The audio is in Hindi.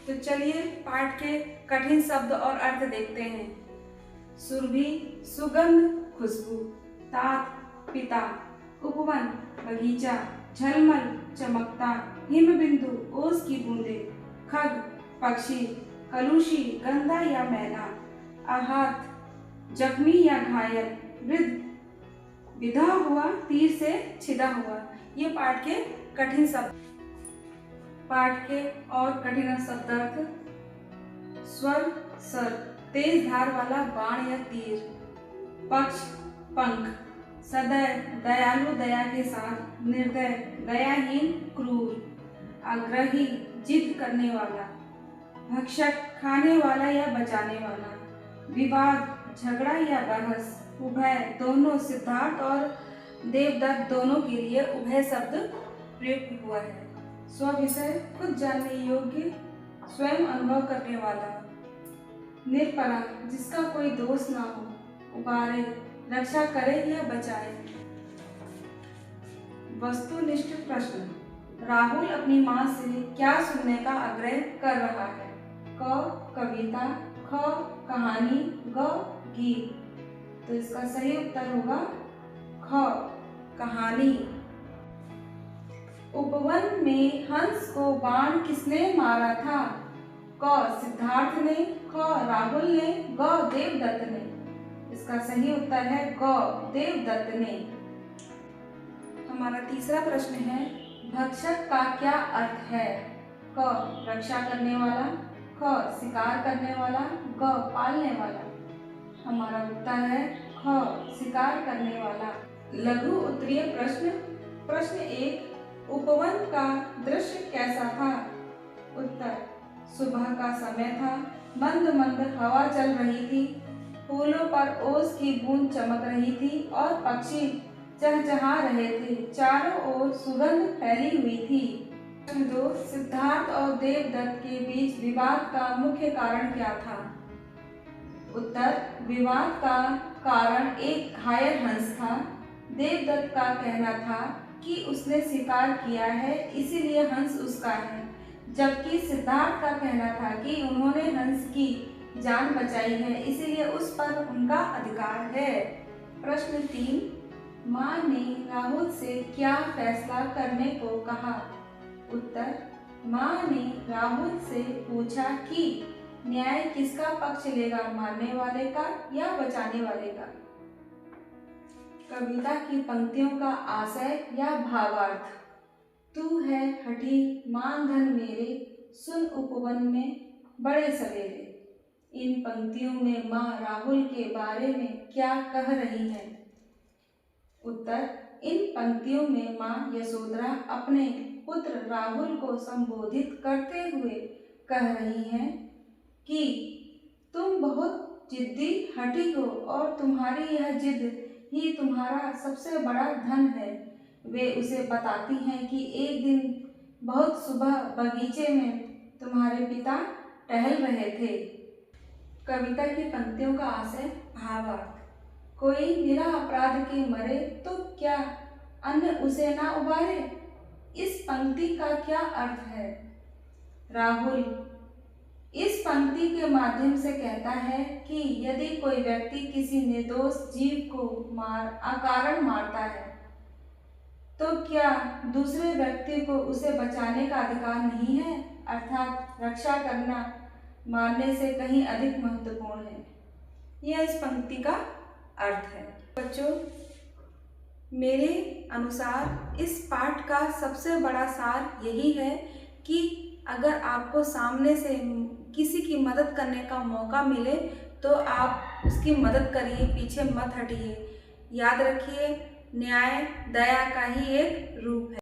तो चलिए पाठ के कठिन शब्द और अर्थ देखते हैं। सुरभि सुगंध खुशबू, तात पिता, उपवन बगीचा, झलमल चमकता, हिम बिंदु ओस की बूंदे, खग पक्षी, कलुषी गंदा या मैला, आहत जख्मी या घायल, वृद्ध विधा हुआ तीर से छिदा हुआ। ये पाठ के कठिन शब्द। पाठ के और कठिन शब्दार्थ। स्वर सर, तेज धार वाला बाण या तीर। पक्ष पंख, सदैव दयालु दया के साथ, निर्दय दयाहीन क्रूर, आग्रही जिद करने वाला, भक्षक खाने वाला या बचाने वाला, विवाद झगड़ा या बहस, उभय दोनों, सिद्धार्थ और देवदत्त दोनों के लिए उभय शब्द प्रयुक्त हुआ है। स्व विषय खुद जानने योग्य, स्वयं अनुभव करने वाला। निरपराध, जिसका कोई दोष ना हो, उबारे रक्षा करे या बचाए। वस्तुनिष्ठ प्रश्न। राहुल अपनी माँ से क्या सुनने का आग्रह कर रहा है? क कविता, ख कहानी, ग गीत। तो इसका सही उत्तर होगा ख कहानी। उपवन में हंस को बाण किसने मारा था? क सिद्धार्थ ने, ख राहुल ने, ग देवदत्त ने। इसका सही उत्तर है ग देवदत्त ने। हमारा तीसरा प्रश्न है, भक्षक का क्या अर्थ है? क रक्षा करने वाला, ख शिकार करने वाला, ग पालने वाला। हमारा उत्तर है ख शिकार करने वाला। लघु उत्तरीय प्रश्न। प्रश्न 1, उपवन का दृश्य कैसा था? उत्तर, सुबह का समय था, मंद मंद हवा चल रही थी, फूलों पर ओस की बूंद चमक रही थी और पक्षी चहचहा रहे थे, चारों ओर सुगंध फैली हुई थी। प्रश्न 2, सिद्धार्थ और देवदत्त के बीच विवाद का मुख्य कारण क्या था? उत्तर, विवाद का कारण एक घायल हंस था। देवदत्त का कहना था कि उसने शिकार किया है, इसीलिए हंस उसका है, जबकि सिद्धार्थ का कहना था कि उन्होंने हंस की जान बचाई है, इसीलिए उस पर उनका अधिकार है। प्रश्न 3, माँ ने राहुल से क्या फैसला करने को कहा? उत्तर, माँ ने राहुल से पूछा कि न्याय किसका पक्ष लेगा, मारने वाले का या बचाने वाले का। कविता की पंक्तियों का आशय या भावार्थ। तू है हठी मान धन मेरे, सुन उपवन में बड़े सवेरे। इन पंक्तियों में माँ राहुल के बारे में क्या कह रही है? उत्तर, इन पंक्तियों में माँ यशोधरा अपने पुत्र राहुल को संबोधित करते हुए कह रही हैं कि तुम बहुत जिद्दी हठी हो और तुम्हारी यह जिद ही तुम्हारा सबसे बड़ा धन है। वे उसे बताती हैं कि एक दिन बहुत सुबह बगीचे में तुम्हारे पिता टहल रहे थे। कविता की पंक्तियों का आशय भावार्थ। कोई निरा अपराध के मरे तो क्या अन्य उसे ना उबारे? इस पंक्ति का क्या अर्थ है? राहुल इस पंक्ति के माध्यम से कहता है कि यदि कोई व्यक्ति किसी निर्दोष जीव को अकारण मारता है तो क्या दूसरे व्यक्ति को उसे बचाने का अधिकार नहीं है? अर्थात रक्षा करना मारने से कहीं अधिक महत्वपूर्ण है। यह इस पंक्ति का अर्थ है। बच्चों, मेरे अनुसार इस पाठ का सबसे बड़ा सार यही है कि अगर आपको सामने से किसी की मदद करने का मौका मिले तो आप उसकी मदद करिए, पीछे मत हटिए। याद रखिए, न्याय दया का ही एक रूप है।